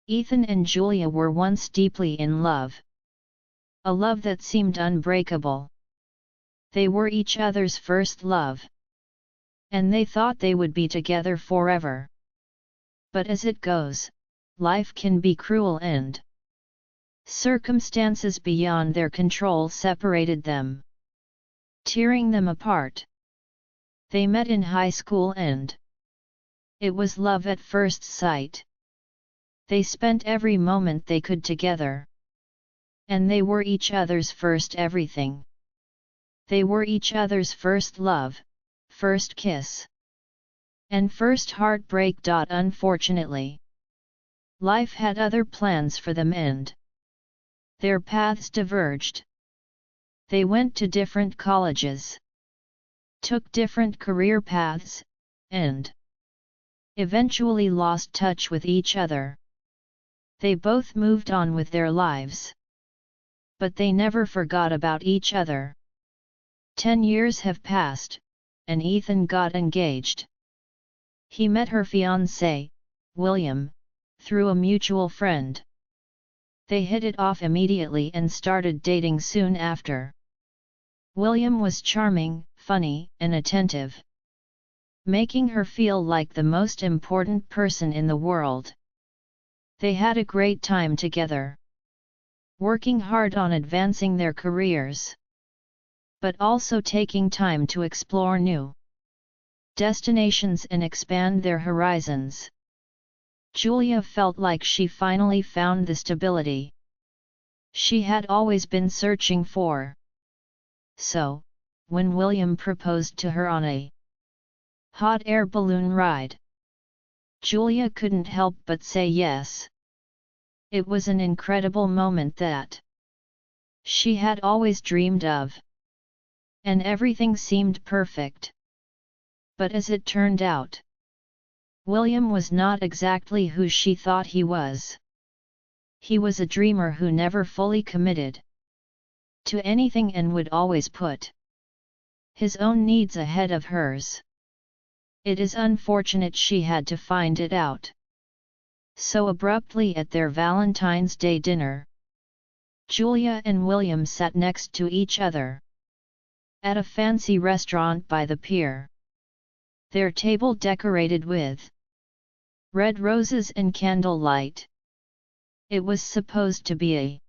Ethan and Julia were once deeply in love. A love that seemed unbreakable. They were each other's first love. And they thought they would be together forever. But as it goes, life can be cruel and circumstances beyond their control separated them, tearing them apart. They met in high school and it was love at first sight. They spent every moment they could together. And they were each other's first everything. They were each other's first love, first kiss, and first heartbreak. Unfortunately, life had other plans for them and their paths diverged. They went to different colleges, took different career paths, and eventually lost touch with each other. They both moved on with their lives. But they never forgot about each other. 10 years have passed, and Ethan got engaged. He met her fiancé, William, through a mutual friend. They hit it off immediately and started dating soon after. William was charming, funny, and attentive, making her feel like the most important person in the world. They had a great time together, working hard on advancing their careers, but also taking time to explore new destinations and expand their horizons. Julia felt like she finally found the stability she had always been searching for. So, when William proposed to her on a hot air balloon ride, Julia couldn't help but say yes. It was an incredible moment that she had always dreamed of. And everything seemed perfect. But as it turned out, William was not exactly who she thought he was. He was a dreamer who never fully committed to anything and would always put his own needs ahead of hers. It is unfortunate she had to find it out so abruptly at their Valentine's Day dinner. Julia and William sat next to each other at a fancy restaurant by the pier. Their table decorated with red roses and candlelight. It was supposed to be a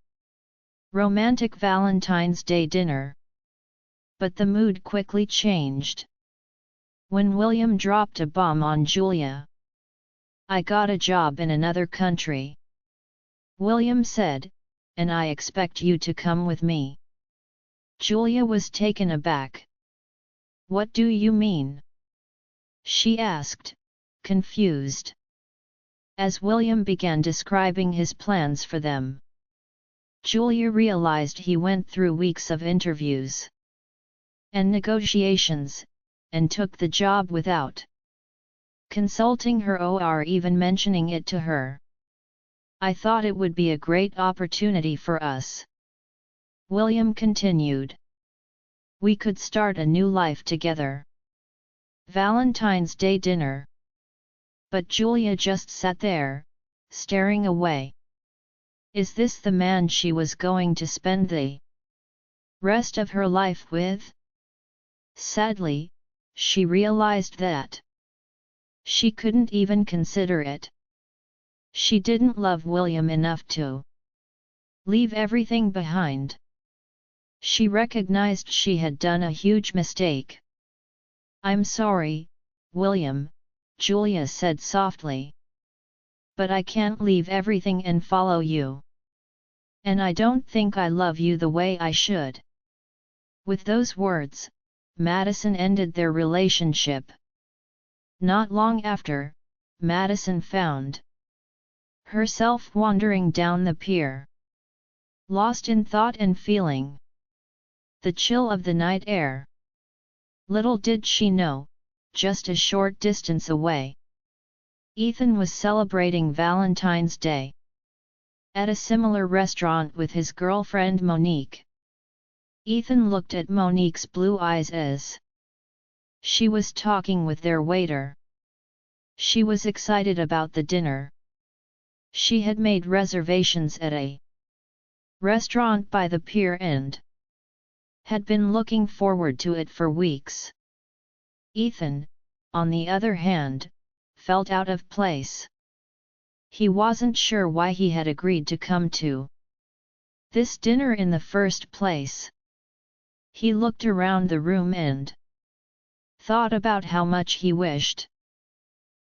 romantic Valentine's Day dinner. But the mood quickly changed when William dropped a bomb on Julia. "I got a job in another country," William said, "and I expect you to come with me." Julia was taken aback. "What do you mean?" she asked, confused. As William began describing his plans for them, Julia realized he went through weeks of interviews and negotiations, and took the job without consulting her or even mentioning it to her. "I thought it would be a great opportunity for us," William continued. "We could start a new life together." Valentine's Day dinner. But Julia just sat there, staring away. Is this the man she was going to spend the rest of her life with? Sadly, she realized that she couldn't even consider it. She didn't love William enough to leave everything behind. She recognized she had done a huge mistake. "I'm sorry, William," Julia said softly. "But I can't leave everything and follow you. And I don't think I love you the way I should." With those words, Madison ended their relationship. Not long after, Madison found herself wandering down the pier, lost in thought and feeling. The chill of the night air. Little did she know, just a short distance away, Ethan was celebrating Valentine's Day at a similar restaurant with his girlfriend Monique. Ethan looked at Monique's blue eyes as she was talking with their waiter. She was excited about the dinner. She had made reservations at a restaurant by the pier and had been looking forward to it for weeks. Ethan, on the other hand, felt out of place. He wasn't sure why he had agreed to come to this dinner in the first place. He looked around the room and thought about how much he wished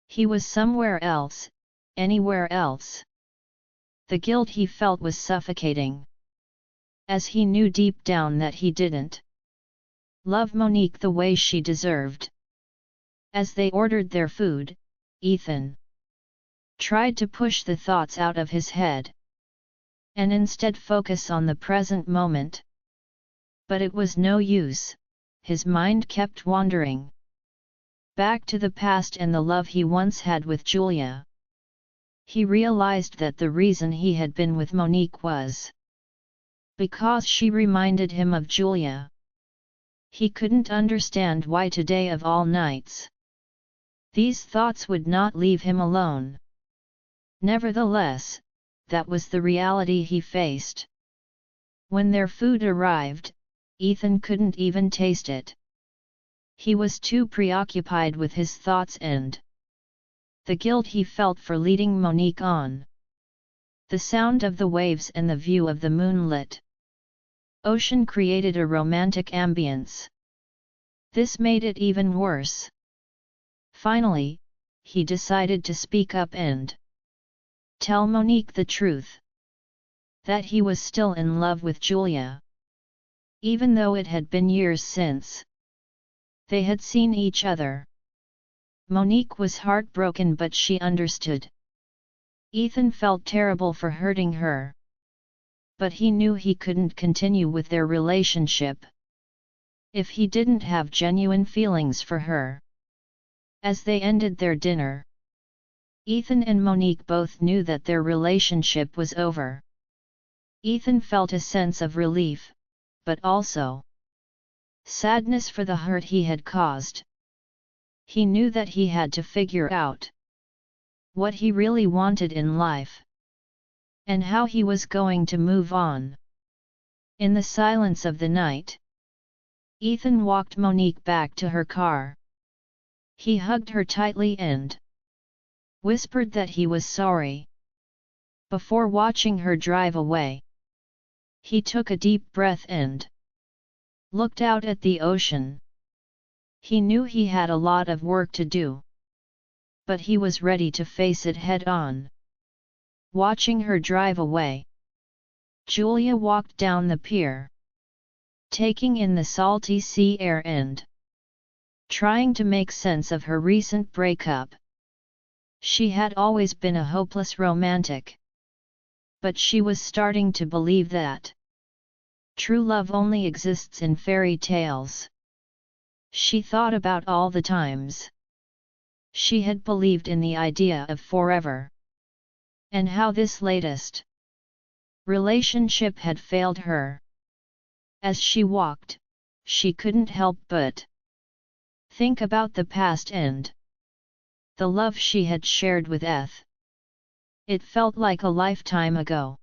he was somewhere else, anywhere else. The guilt he felt was suffocating, as he knew deep down that he didn't love Monique the way she deserved. As they ordered their food, Ethan tried to push the thoughts out of his head and instead focus on the present moment. But it was no use, his mind kept wandering back to the past and the love he once had with Julia. He realized that the reason he had been with Monique was because she reminded him of Julia. He couldn't understand why today of all nights these thoughts would not leave him alone. Nevertheless, that was the reality he faced. When their food arrived, Ethan couldn't even taste it. He was too preoccupied with his thoughts and the guilt he felt for leading Monique on. The sound of the waves and the view of the moonlit ocean created a romantic ambience. This made it even worse. Finally, he decided to speak up and tell Monique the truth. That he was still in love with Julia. Even though it had been years since they had seen each other. Monique was heartbroken, but she understood. Ethan felt terrible for hurting her. But he knew he couldn't continue with their relationship if he didn't have genuine feelings for her. As they ended their dinner, Ethan and Monique both knew that their relationship was over. Ethan felt a sense of relief, but also sadness for the hurt he had caused. He knew that he had to figure out what he really wanted in life and how he was going to move on. In the silence of the night, Ethan walked Monique back to her car. He hugged her tightly and whispered that he was sorry. Before watching her drive away, he took a deep breath and looked out at the ocean. He knew he had a lot of work to do, but he was ready to face it head-on. Watching her drive away, Julia walked down the pier, taking in the salty sea air and trying to make sense of her recent breakup. She had always been a hopeless romantic, but she was starting to believe that true love only exists in fairy tales. She thought about all the times she had believed in the idea of forever, and how this latest relationship had failed her. As she walked, she couldn't help but think about the past and the love she had shared with Eth. It felt like a lifetime ago,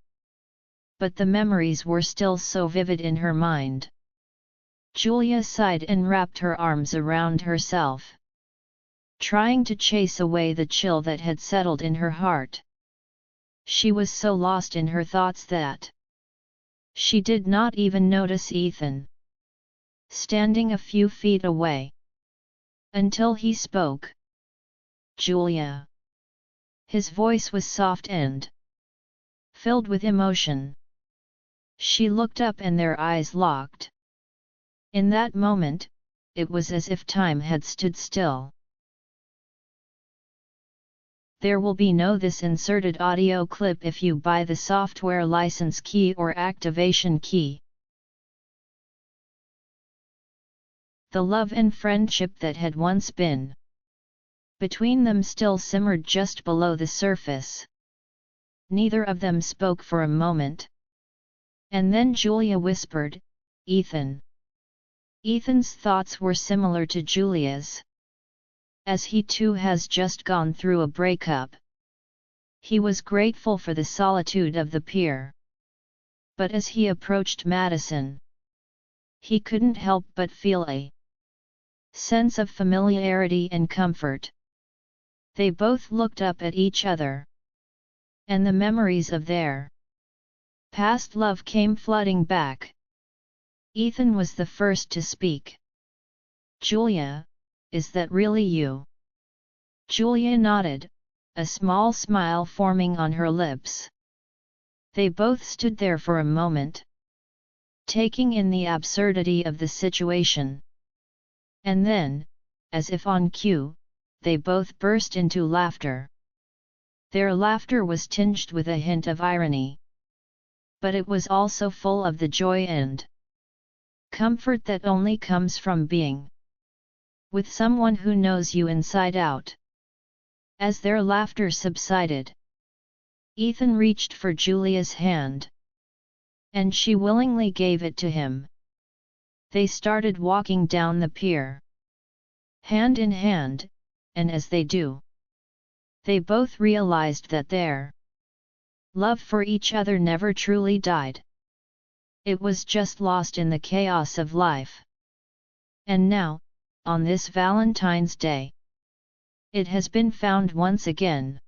but the memories were still so vivid in her mind. Julia sighed and wrapped her arms around herself, trying to chase away the chill that had settled in her heart. She was so lost in her thoughts that she did not even notice Ethan standing a few feet away, until he spoke. "Julia." His voice was soft and filled with emotion. She looked up and their eyes locked. In that moment, it was as if time had stood still. There will be no this inserted audio clip if you buy the software license key or activation key. The love and friendship that had once been between them still simmered just below the surface. Neither of them spoke for a moment. And then Julia whispered, "Ethan." Ethan's thoughts were similar to Julia's, as he too has just gone through a breakup. He was grateful for the solitude of the pier. But as he approached Madison, he couldn't help but feel a sense of familiarity and comfort. They both looked up at each other, and the memories of their past love came flooding back. Ethan was the first to speak. "Julia, is that really you?" Julia nodded, a small smile forming on her lips. They both stood there for a moment, taking in the absurdity of the situation. And then, as if on cue, they both burst into laughter. Their laughter was tinged with a hint of irony, but it was also full of the joy and comfort that only comes from being with someone who knows you inside out. As their laughter subsided, Ethan reached for Julia's hand, and she willingly gave it to him. They started walking down the pier, hand in hand, and as they do, they both realized that their love for each other never truly died. It was just lost in the chaos of life. And now, on this Valentine's Day, it has been found once again.